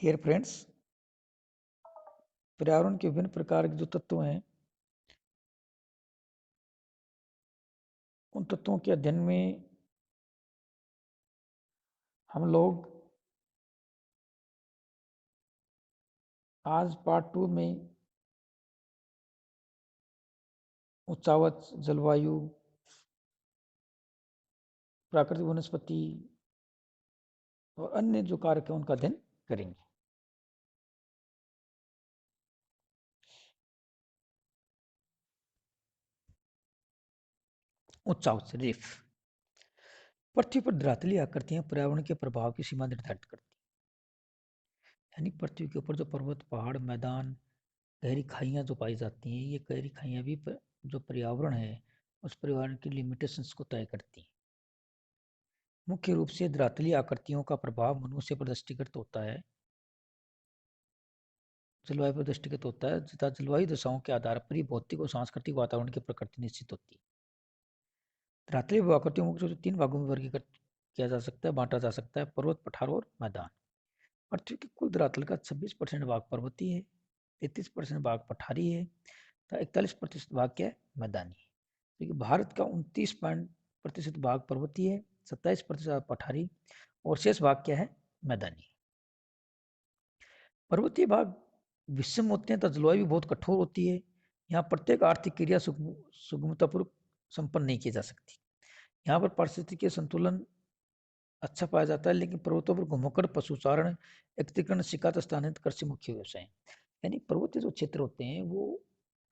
Dear friends, पर्यावरण के विभिन्न प्रकार के जो तत्व हैं, उन तत्वों के अध्ययन में हम लोग आज पार्ट 2 में उच्चावच, जलवायु, प्राकृतिक वनस्पति और अन्य जो कारक हैं उनका अध्ययन करेंगे। उच्चावच रीफ पृथ्वी पर धरातलीय आकृतियां पर्यावरण के प्रभाव की सीमा निर्धारित करती हैं। यानी पृथ्वी के ऊपर जो पर्वत, पहाड़, मैदान, गहरी खाइयां जो पाई जाती हैं, ये गहरी खाइयां भी जो पर्यावरण है उस पर्यावरण की लिमिटेशंस को तय करती हैं। मुख्य रूप से धरातलीय आकृतियों का प्रभाव मनुष्य पर दृष्टिगत होता है, जलवायु पर दृष्टिगत होता है तथा जलवायु दशाओं के आधार पर ही भौतिक और सांस्कृतिक वातावरण की प्रकृति निश्चित होती है। धरातलीय आकृतियों को मुख्य रूप से 3 भागों में वर्गीकृत किया जा सकता है, बांटा जा सकता है: पर्वत, पठार और मैदान। पृथ्वी के कुल धरातल का 26% भाग पर्वतीय है, 33% भाग पठारी है तथा 41% भाग क्या है, मैदानी है। क्योंकि भारत का 29% भाग पर्वतीय है, 27% पठारी और शेष भाग क्या है, मैदानी। पर्वतीय भाग विषम होते हैं तथा जलवायु बहुत कठोर होती है। यहाँ प्रत्येक आर्थिक क्रिया सुगमतापूर्वक संपन्न नहीं की जा सकती। यहाँ पर पारिस्थितिकीय संतुलन अच्छा पाया जाता है, लेकिन पर्वतों पर घुमक्कड़, पशुचारण, एकत्रीकरण, शिकार, स्थानांतरित कृषि मुख्य व्यवसाय हैं। यानी पर्वतीय जो क्षेत्र होते हैं वो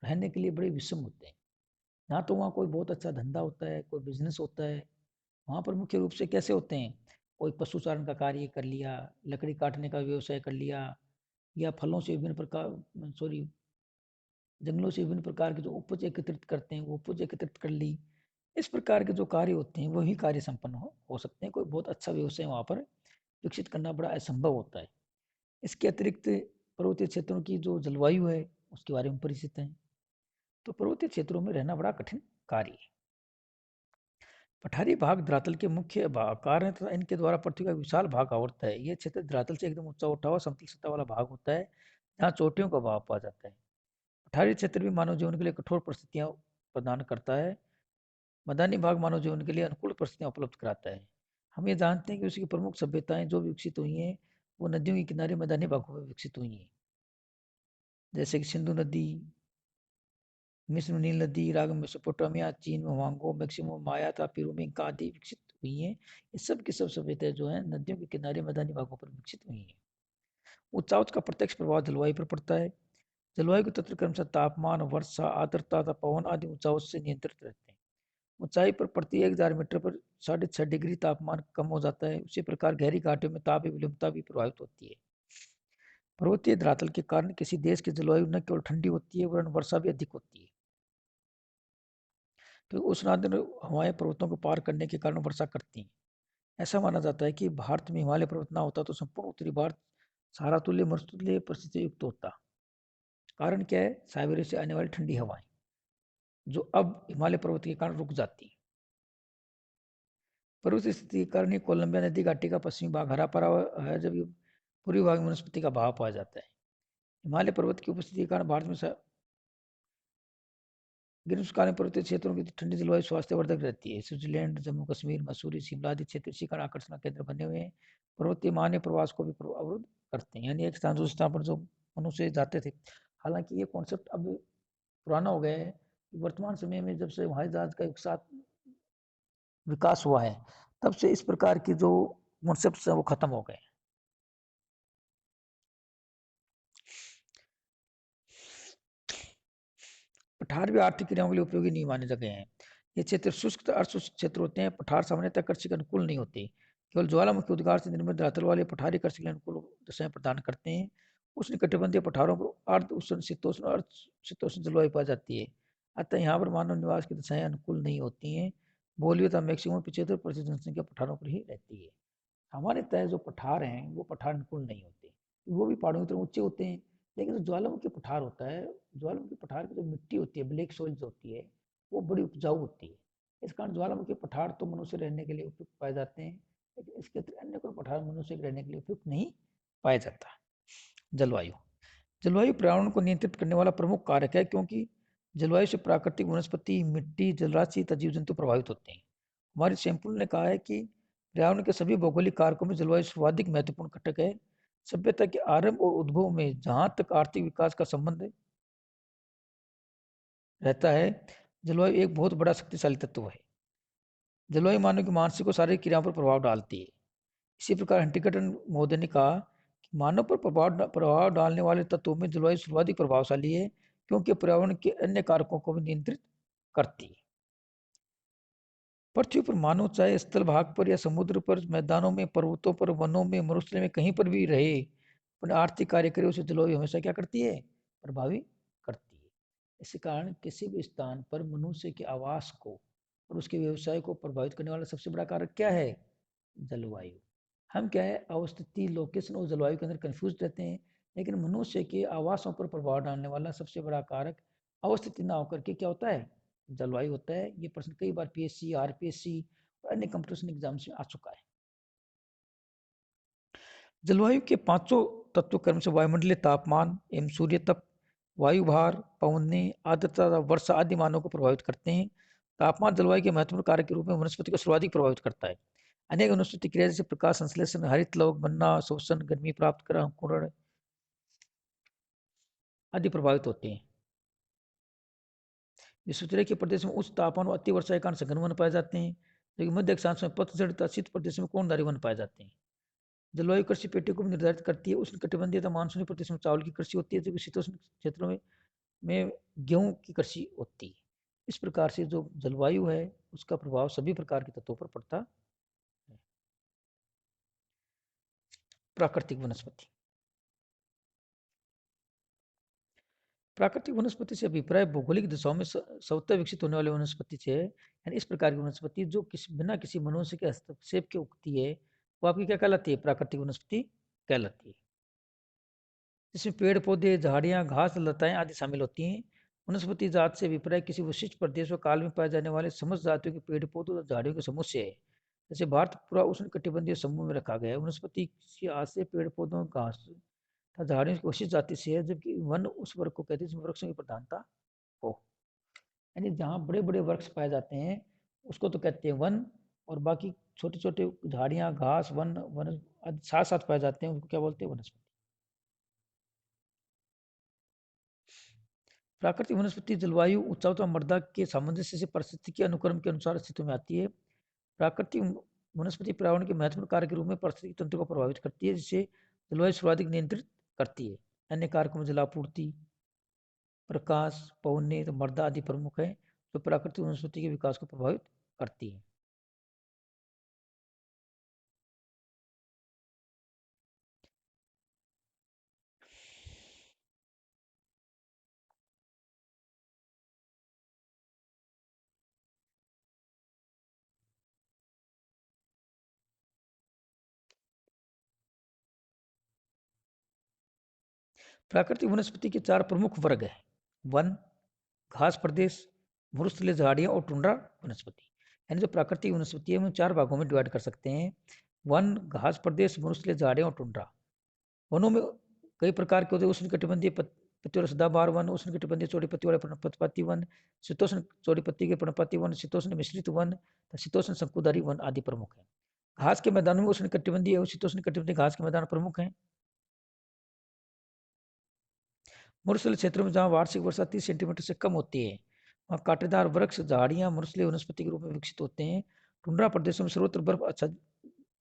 रहने के लिए बड़े विषम होते हैं। ना तो वहाँ कोई बहुत अच्छा धंधा होता है, कोई बिजनेस होता है। वहाँ पर मुख्य रूप से कैसे होते हैं, कोई पशुचारण का कार्य कर लिया, लकड़ी काटने का व्यवसाय कर लिया, या फलों से विभिन्न प्रकार जंगलों से विभिन्न प्रकार के जो उपज एकत्रित करते हैं वो उपज एकत्रित कर ली। इस प्रकार के जो कार्य होते हैं वही कार्य संपन्न हो सकते हैं। कोई बहुत अच्छा व्यवसाय वहाँ पर विकसित करना बड़ा असंभव होता है। इसके अतिरिक्त पर्वतीय क्षेत्रों की जो जलवायु है उसके बारे में परिचित हैं। तो पर्वतीय क्षेत्रों में रहना बड़ा कठिन कार्य है। पठारी भाग धरातल के मुख्य आकार है तथा इनके द्वारा पृथ्वी का विशाल भाग आवरता है। यह क्षेत्र धरातल से एकदम ऊंचा उठा हुआ समतल सतह वाला भाग होता है जहाँ चोटियों का भाव पाया जाता है। पठारी क्षेत्र भी मानव जीवन के लिए कठोर परिस्थितियां प्रदान करता है। मैदानी भाग मानव जीवन के लिए अनुकूल परिस्थितियां उपलब्ध कराता है। हम ये जानते हैं कि उसकी प्रमुख सभ्यताएं जो विकसित हुई हैं वो नदियों के किनारे मैदानी भागों में विकसित हुई हैं, जैसे कि सिंधु नदी, मिस्र में नील नदी, इराक में मेसोपोटामिया, चीन में हुआंगो, मैक्सिमो माया था, पेरू में इंका आदि विकसित हुई हैं। ये सब की सब सभ्यताएं जो हैं नदियों के किनारे मैदानी भागों पर विकसित हुई हैं। उच्चावच का प्रत्यक्ष प्रभाव जलवायु पर पड़ता है। जलवायु के तत्व क्रमशः तापमान, वर्षा, आर्द्रता तथा पवन आदि उच्चावच से नियंत्रित रहते हैं। ऊंचाई पर प्रति 1000 मीटर पर 6.5 डिग्री तापमान कम हो जाता है। उसी प्रकार गहरी घाटियों में ताप विलुप्तता भी प्रभावित होती है। पर्वतीय धरातल के कारण किसी देश की जलवायु न केवल ठंडी होती है वरन वर्षा भी अधिक होती है। तो उष्ण हवाएं पर्वतों को पार करने के कारण वर्षा करती हैं। ऐसा माना जाता है कि भारत में हिमालय पर्वत ना होता तो संपूर्ण उत्तरी भारत सहारा तुल्य मरुस्थलीय परिस्थिति युक्त होता। कारण क्या है, साइबेरिया से आने वाली ठंडी हवाएं जो अब हिमालय पर्वत के कारण रुक जाती है। पर्वतीय स्थिति के कारण ही कोलंबिया नदी घाटी का पश्चिमी भाग हरा भरा है, जब पूर्वी भाग में वनस्पति का भाव पाया जाता है। हिमालय पर्वत की उपस्थिति के कारण भारत में ग्रीष्मकालीन पर्वतीय क्षेत्रों की ठंडी जलवायु स्वास्थ्यवर्धक रहती है। स्विट्जरलैंड, जम्मू कश्मीर, मसूरी, शिमला आदि क्षेत्र इसी कारण आकर्षण केंद्र बने हुए हैं। पर्वतीय मान्य प्रवास को भी अवरुद्ध करते हैं, यानी एक स्थान दूसरे स्थान पर जो मनुष्य जाते थे। हालांकि ये कॉन्सेप्ट अब पुराना हो गया है। वर्तमान समय में जब से हवाई जहाज का एक साथ विकास हुआ है तब से इस प्रकार की जो कॉन्सेप्ट है वो खत्म हो गए। पठार भी आर्थिक क्रियाओं के लिए उपयोगी नहीं माने गए हैं। ये क्षेत्र शुष्क अर्धशुष्क क्षेत्र होते हैं। पठार सामान्यतः कृषि के अनुकूल नहीं होते। केवल ज्वालामुखी उद्गार से निर्मित धरातल वाले पठारी कृषि के लिए अनुकूल दशाएं प्रदान करते हैं। उष्णकटिबंधीय पठारों पर अर्ध उष्ण, शीतोष्ण और शीतोष्ण जलवायु पाई जाती है। अतः यहाँ पर मानव निवास की दशाएं अनुकूल नहीं होती हैं। बोलियो मैक्सिमम 75% जनसंख्या पठारों पर ही रहती है। हमारे तय जो पठार हैं वो पठार अनुकूल नहीं होते। वो भी पहाड़ों की तरह ऊंचे होते हैं, लेकिन जो ज्वालामुखी पठार होता है, ज्वालामुखी पठार की जो मिट्टी होती है, ब्लैक सॉइल जो होती है, वो बड़ी उपजाऊ होती है। इस कारण ज्वालामुखी पठार तो मनुष्य रहने के लिए उपयुक्त पाए जाते हैं, लेकिन इसके अन्य कोई पठार मनुष्य के रहने के लिए उपयुक्त नहीं पाया जाता। जलवायु। जलवायु पर्यावरण को नियंत्रित करने वाला प्रमुख कारक है, क्योंकि जलवायु से प्राकृतिक वनस्पति, मिट्टी, जलराशि तथा जीव जंतु प्रभावित होते हैं। हमारे सैंपल ने कहा है कि पर्यावरण के सभी भौगोलिक कारकों में जलवायु सर्वाधिक महत्वपूर्ण घटक है। सभ्यता के आरंभ और उद्भव में जहां तक आर्थिक विकास का संबंध रहता है, जलवायु एक बहुत बड़ा शक्तिशाली तत्व है। जलवायु मानव की मानसिक और शारीरिक क्रियाओं पर प्रभाव डालती है। इसी प्रकार हंटिंगटन महोदय ने कहा कि मानव पर प्रभाव डालने वाले तत्वों में जलवायु सर्वाधिक प्रभावशाली है, क्योंकि पर्यावरण के अन्य कारकों को भी नियंत्रित करती है। पृथ्वी पर मानव चाहे स्थल भाग पर या समुद्र पर, मैदानों में, पर्वतों पर, वनों में, मरुस्थल में, कहीं पर भी रहे, अपने आर्थिक कार्य करे, उसे जलवायु हमेशा क्या करती है? प्रभावी करती है। इसी कारण किसी भी स्थान पर मनुष्य के आवास को और उसके व्यवसाय को प्रभावित करने वाला सबसे बड़ा कारक क्या है? जलवायु। हम क्या है, अवस्थिति, लोकेशन और जलवायु के अंदर कंफ्यूज रहते हैं, लेकिन मनुष्य के आवासों पर प्रभाव डालने वाला सबसे बड़ा कारक अवस्थिति ना होकर के क्या होता है? जलवायु होता है। ये प्रश्न कई बार पीएससी, आरपीएससी और अन्य कंपटीशन एग्जाम में आ चुका है। जलवायु के पांचों तत्व क्रम से वायुमंडलीय तापमान एवं सूर्य तप, वायु भार, पवने, आर्द्रता, वर्षा आदि मानों को प्रभावित करते हैं। तापमान जलवायु के महत्वपूर्ण कारक के रूप में वनस्पति को सर्वाधिक प्रभावित करता है। अनेक वनस्पति क्रिया जैसे प्रकाश संश्लेषण, हरित लवक बनना, शोषण, गर्मी प्राप्त कर अंकुरण आदि प्रभावित होते हैं। विश्वविद्यालय के प्रदेश में उच्च तापमान और अति वर्षा के कारण सघन वन पाए जाते हैं, जबकि मध्य अक्षांश में पतझड़ तथा शीत प्रदेश में कोणधारी वन पाए जाते हैं। जलवायु कृषि पेटी को भी निर्धारित करती है। उष्ण कटिबंधीय तथा मानसूनी प्रदेश में चावल की कृषि होती है, जबकि शीतोष्ण क्षेत्रों में गेहूं की कृषि होती है। इस प्रकार से जो जलवायु है उसका प्रभाव सभी प्रकार के तत्वों पर पड़ता है। प्राकृतिक वनस्पति। प्राकृतिक वनस्पति से अभिप्राय भौगोलिक दिशाओं में स्वतः विकसित होने वाली वनस्पति से है। यानी इस प्रकार की वनस्पति जो बिना किसी मनुष्य के हस्तक्षेप के उगती है, वो आपकी क्या कहलाती है? प्राकृतिक वनस्पति कहलाती है। जिसमें पेड़ पौधे, झाड़ियां, घास, लताएं आदि शामिल होती हैं। वनस्पति जात से अभिप्राय किसी विशिष्ट प्रदेश और काल में पाए जाने वाले समस्त जातियों के पेड़ पौधों और झाड़ियों के समूह से है। जैसे भारत पूरा उष्ण कटिबंधीय समूह में रखा गया है। वनस्पति की आज से पेड़ पौधों, घास तथा झाड़ियों की विशिष्ट जाति से है, जबकि वन उस वर्ग को कहते हैं जिसमें वृक्षों की प्रधानता हो। यानी जहाँ बड़े बड़े वृक्ष पाए जाते हैं उसको तो कहते हैं वन, और बाकी छोटे छोटे झाड़ियाँ, घास, वन वन साथ साथ पाए जाते हैं, उनको क्या बोलते हैं? वनस्पति। प्राकृतिक वनस्पति जलवायु, ऊंचाई तथा मृदा के सामंजस्य से परिस्थिति के अनुक्रम के अनुसार अस्तित्व में आती है। प्राकृतिक वनस्पति पर्यावरण के महत्वपूर्ण कार्य के रूप में पारिस्थितिक तंत्र को प्रभावित करती है, जिसे जलवायु सर्वाधिक नियंत्रित करती है। अन्य कारकों में जलापूर्ति, प्रकाश, पवने, तो मृदा आदि प्रमुख है, जो प्राकृतिक वनस्पति के विकास को प्रभावित करती है। प्राकृतिक वनस्पति के चार प्रमुख वर्ग हैं: वन, घास प्रदेश, मरुस्थलीय झाड़ियाँ और टुंड्रा वनस्पति। यानी जो प्राकृतिक वनस्पति है हम चार भागों में डिवाइड कर सकते हैं: वन, घास प्रदेश, मरुस्थलीय झाड़ियाँ और टुंड्रा। वनों में कई प्रकार के होते हैं: उष्ण कटिबंधीय पत्ती वाले सदाबहार वन, उष्ण कटिबंधीय चौड़ी पत्ती वाले पर्णपाती वन, शीतोष्ण चौड़ी पत्ती के पर्णपाती वन, शीतोष्ण मिश्रित वन, शीतोष्ण शंकुधारी वन आदि प्रमुख हैं। घास के मैदानों में उष्ण कटिबंधीय और शीतोष्ण कटिबंधीय घास के मैदान प्रमुख हैं। मरुस्थलीय क्षेत्रों में जहाँ वार्षिक वर्षा 30 सेंटीमीटर से कम होती है, वहाँ कांटेदार वृक्ष, झाड़ियाँ मरुस्थलीय वनस्पति के रूप में विकसित होते हैं। टुंड्रा प्रदेशों में सर्वत्र बर्फ अच्छा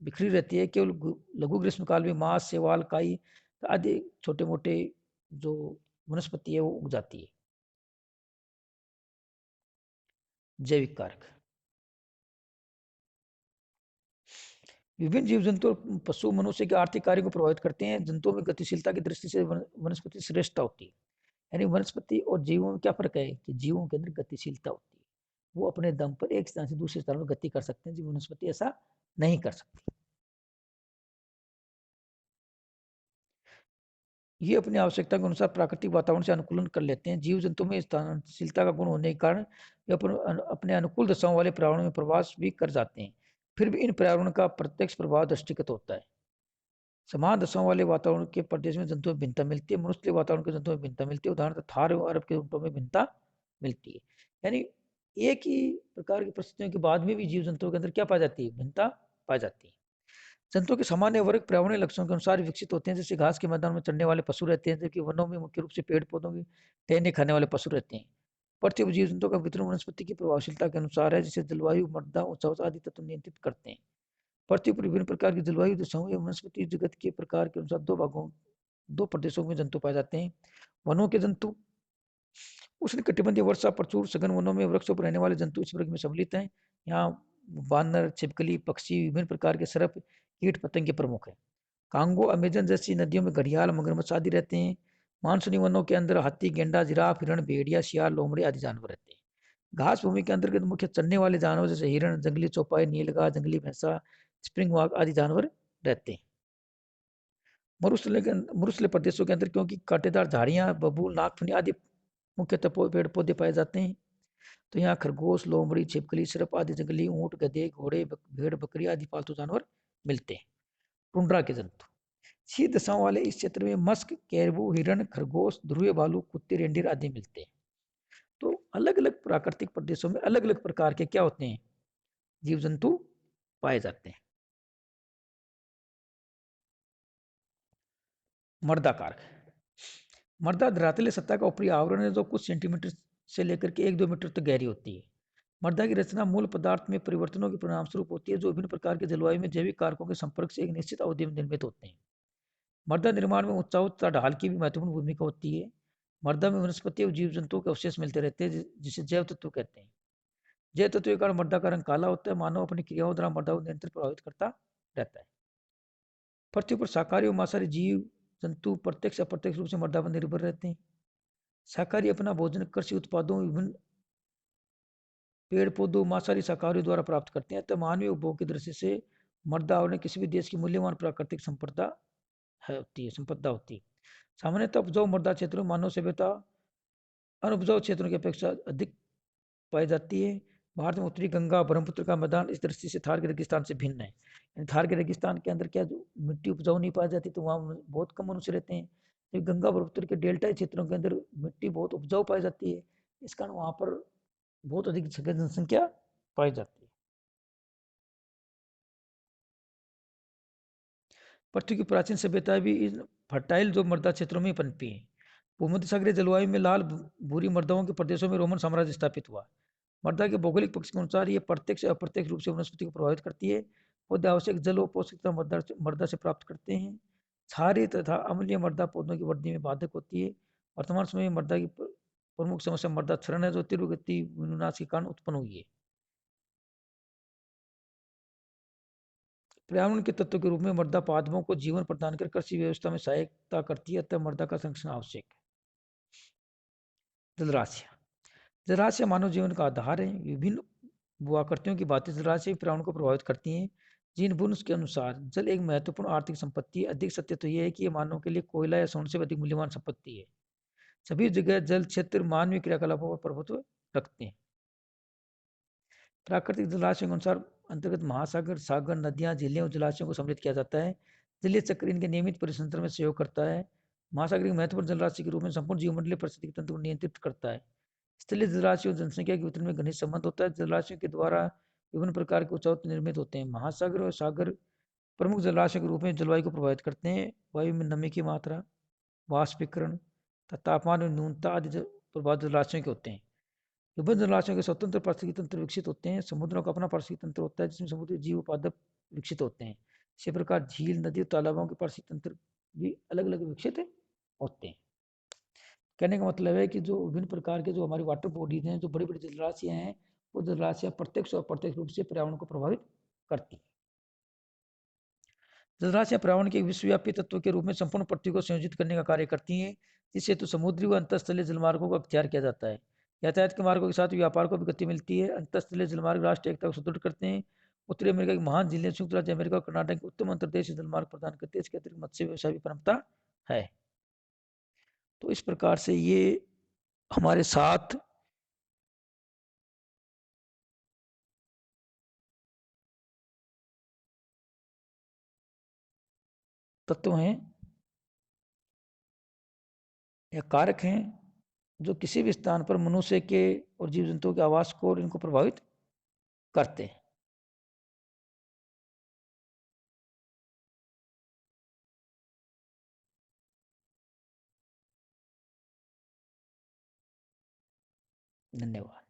बिखरी रहती है। केवल लघु ग्रीष्मकाल में मांस, शैवाल, काई आदि छोटे मोटे जो वनस्पति है वो उग जाती है। जैविक कारक। विभिन्न जीव जंतु और पशु मनुष्य के आर्थिक कार्य को प्रभावित करते हैं। जंतुओं में गतिशीलता की दृष्टि से वनस्पति श्रेष्ठ होती है। यानी वनस्पति और जीवों में क्या फर्क है कि जीवों के अंदर गतिशीलता होती है, वो अपने दम पर एक स्थान से दूसरे स्थान पर गति कर सकते हैं, जीव वनस्पति ऐसा नहीं कर सकती। ये अपनी आवश्यकता के अनुसार प्राकृतिक वातावरण से अनुकूलन कर लेते हैं। जीव जंतु में स्थानशीलता का गुण होने के कारण वे अपने अनुकूल दशाओं वाले पर्यावरण में प्रवास भी कर जाते हैं। फिर भी इन पर्यावरण का प्रत्यक्ष प्रभाव दृष्टिगत होता है। समान दशाओं वाले वातावरण के प्रदेश में जंतुओं में भिन्नता मिलती है, मनुष्य वातावरण के जंतुओं में भिन्नता मिलती है, उदाहरण थार और अरब के जंतुओं में भिन्नता मिलती है। यानी एक ही प्रकार की परिस्थितियों के बाद में भी जीव जंतुओं के अंदर क्या पाई जाती है, भिन्नता पाई जाती है। जंतुओं के सामान्य वर्ग पर्यावरणीय लक्षणों के अनुसार विकसित होते हैं, जैसे घास के मैदान में चढ़ने वाले पशु रहते हैं, जबकि वनों में मुख्य रूप से पेड़ पौधों की टहनी खाने वाले पशु रहते हैं। पृथ्वी पर जीव जंतुओं का वितरण वनस्पति की प्रभावशीलता के अनुसार है, जिसे जलवायु, मृदा, ऊंचाई आदि तत्व नियंत्रित करते हैं। पृथ्वी पर विभिन्न प्रकार की जलवायु दशाओं या वनस्पति जगत के प्रकार के अनुसार दो प्रदेशों में जंतु पाए जाते हैं। वनों के जंतु, उष्णकटिबंधीय वर्षा प्रचुर सघन वनों में वृक्षों पर रहने वाले जंतु इस वर्ग में सम्मिलित हैं। यहाँ बानर, छिपकली, पक्षी, विभिन्न प्रकार के सर्प, कीट पतंगे प्रमुख है। कांगो, अमेजन जैसी नदियों में घड़ियाल, मगरमच्छ आदि रहते हैं। मानसूनी वनों के अंदर हाथी, गेंडा, जिराफ, हिरण, भेड़िया, सियार, लोमड़ी आदि जानवर रहते हैं। घास भूमि के अंतर्गत मुख्य चरने वाले जानवर जैसे हिरण, जंगली चौपाई, नीलगाय, जंगली भैंसा, स्प्रिंग वाक आदि जानवर रहते हैं। मरुस्थलीय प्रदेशों के अंदर क्योंकि कांटेदार झाड़ियां, बबूल, नागफनी आदि मुख्यतः पेड़ पौधे पाए जाते हैं, तो यहाँ खरगोश, लोमड़ी, छिपकली, सर्प आदि जंगली ऊंट, गधे, घोड़े, भेड़, बकरी आदि पालतू जानवर मिलते हैं। टुंड्रा के जंतु, शीत दशाओं वाले इस क्षेत्र में मस्क, कैरबू, हिरण, खरगोश, ध्रुवीय भालू, कुत्ते, रेंडीर आदि मिलते हैं। तो अलग अलग प्राकृतिक प्रदेशों में अलग अलग प्रकार के क्या होते हैं, जीव जंतु पाए जाते हैं। मृदा कारक, मृदा धरातलीय सतह का ऊपरी आवरण है, जो कुछ सेंटीमीटर से लेकर के 1-2 मीटर तक गहरी होती है। मृदा की रचना मूल पदार्थ में परिवर्तनों के परिणाम स्वरूप होती है, जो विभिन्न प्रकार के जलवायु में जैविक कारकों के संपर्क से एक निश्चित अवधि में निर्मित होते हैं। मृदा निर्माण में ऊंचाई तथा ढाल की भी महत्वपूर्ण भूमिका होती है। मृदा में वनस्पति और जीव जंतुओं के अवशेष मिलते रहते हैं, जिसे जैव तत्व कहते हैं। जैव तत्व के कारण मृदा का रंग काला होता है। मानव अपनी क्रियाओं द्वारा मृदा को निरंतर प्रभावित करता रहता है। पृथ्वी पर शाकाहारी और मांसाहारी जीव जंतु प्रत्यक्ष अप्रत्यक्ष रूप से मृदा पर निर्भर रहते हैं। शाकाहारी अपना भोजन कृषि उत्पादों, विभिन्न पेड़ पौधों, मांसाहारी शाकाहारी द्वारा प्राप्त करते हैं। तो मानवीय उपभोग की दृष्टि से मृदा और किसी भी देश की मूल्यवान प्राकृतिक संपदा होती है। सामान्यतः उपजाऊ मृदा क्षेत्रों में मानव सभ्यता अनुपजाऊ क्षेत्रों की अपेक्षा अधिक पाई जाती है। भारत में उत्तरी गंगा ब्रह्मपुत्र का मैदान इस दृष्टि से थार के रेगिस्तान से भिन्न है। थार के रेगिस्तान के अंदर क्या जो मिट्टी उपजाऊ नहीं पाई जाती, तो वहाँ बहुत कम मनुष्य रहते हैं। जबकि गंगा ब्रह्मपुत्र के डेल्टा क्षेत्रों के अंदर मिट्टी बहुत उपजाऊ पाई जाती है। इस कारण वहाँ पर बहुत अधिक जनसंख्या पाई जाती है। पृथ्वी की प्राचीन सभ्यताएं भी इन फर्टाइल जो मृदा क्षेत्रों में पनपी हैं। भूमध्य सागरीय जलवायु में लाल भूरी मृदाओं के प्रदेशों में रोमन साम्राज्य स्थापित हुआ। मृदा के भौगोलिक पक्ष के अनुसार ये प्रत्यक्ष या अप्रत्यक्ष रूप से वनस्पति को प्रभावित करती है। पौधे आवश्यक जल व पोषक तत्व मृदा से प्राप्त करते हैं। क्षारीय तथा अम्लीय मृदा पौधों की वृद्धि में बाधक होती है। वर्तमान समय में मृदा की प्रमुख समस्या मृदा क्षरण है, जो तीव्र गति विनाश के कारण उत्पन्न हुई है। पर्यावरण के तत्व के रूप में मृदा पादपों को जीवन प्रदान कर कृषि व्यवस्था में सहायता करती है, अतः मृदा का संरक्षण आवश्यक है। जलराशि, जलराशियां मानव जीवन का आधार है। विभिन्न भूआकृतियों की भांति जलराशि पर्यावरण को प्रभावित करती हैं। जीन बुन्स के अनुसार जल एक महत्वपूर्ण आर्थिक संपत्ति है। अधिक सत्य तो यह है कि यह मानव के लिए कोयला या स्वर्ण से अधिक मूल्यवान संपत्ति है। सभी जगह जल क्षेत्र मानवीय क्रियाकलापों पर प्रभुत्व रखते हैं। प्राकृतिक जलाशयों के अनुसार अंतर्गत महासागर, सागर, नदियां, झीलें और जलाशयों को सम्मिलित किया जाता है। जलीय चक्र इनके नियमित परिसंचरण में सहयोग करता है। महासागर एक महत्वपूर्ण जलराशि के रूप में संपूर्ण जीवमंडलीय पारिस्थितिक तंत्र को नियंत्रित करता है। स्थलीय जलराशियों जनसंख्या के वितरण में घनिष्ठ संबंध होता है। जलराशियों के द्वारा विभिन्न प्रकार के उच्चावत निर्मित होते हैं। महासागर और सागर प्रमुख जलाशय के रूप में जलवायु को प्रभावित करते हैं। वायु में नमी की मात्रा, वाष्पीकरण तथा तापमान में न्यूनता आदि प्रभाव जलाशयों के होते हैं। विभिन्न जलाशयों के स्वतंत्र पारिस्थितिक तंत्र विकसित होते हैं। समुद्रों का अपना पारिस्थितिक तंत्र होता है, जिसमें समुद्री जीव पादप विकसित होते हैं। इसी प्रकार झील, नदी और तालाबों के पारिस्थितिक तंत्र भी अलग अलग विकसित होते हैं। कहने का मतलब है कि जो विभिन्न प्रकार के जो हमारी वाटर बॉडीज हैं, जो बड़ी बड़ी जलराशियां हैं, वो जलराशियां प्रत्यक्ष और अप्रत्यक्ष रूप से पर्यावरण को प्रभावित करती हैं। जलराशियां पर्यावरण के विश्वव्यापी तत्व के रूप में संपूर्ण पृथ्वी को संयोजित करने का कार्य करती हैं। जिससे तो समुद्री व अंतस्थलीय जलमार्गों का अख्तियार किया जाता है। यातायात के मार्गों के साथ व्यापार को भी गति मिलती है। अंतस्थलीय जलमार्ग राष्ट्रीय एकता को सुदृढ़ करते हैं। उत्तरी अमेरिका की महान झीलें संयुक्त राज्य अमेरिका और कर्नाटक के उत्तम अंतर्देशीय जलमार्ग प्रदान करते हैं। इसके अतिरिक्त मत्स्य व्यवसाय भी परंपरा है। तो इस प्रकार से ये हमारे साथ तत्व हैं या कारक हैं जो किसी भी स्थान पर मनुष्य के और जीव जंतुओं के आवास को और इनको प्रभावित करते हैं। धन्यवाद।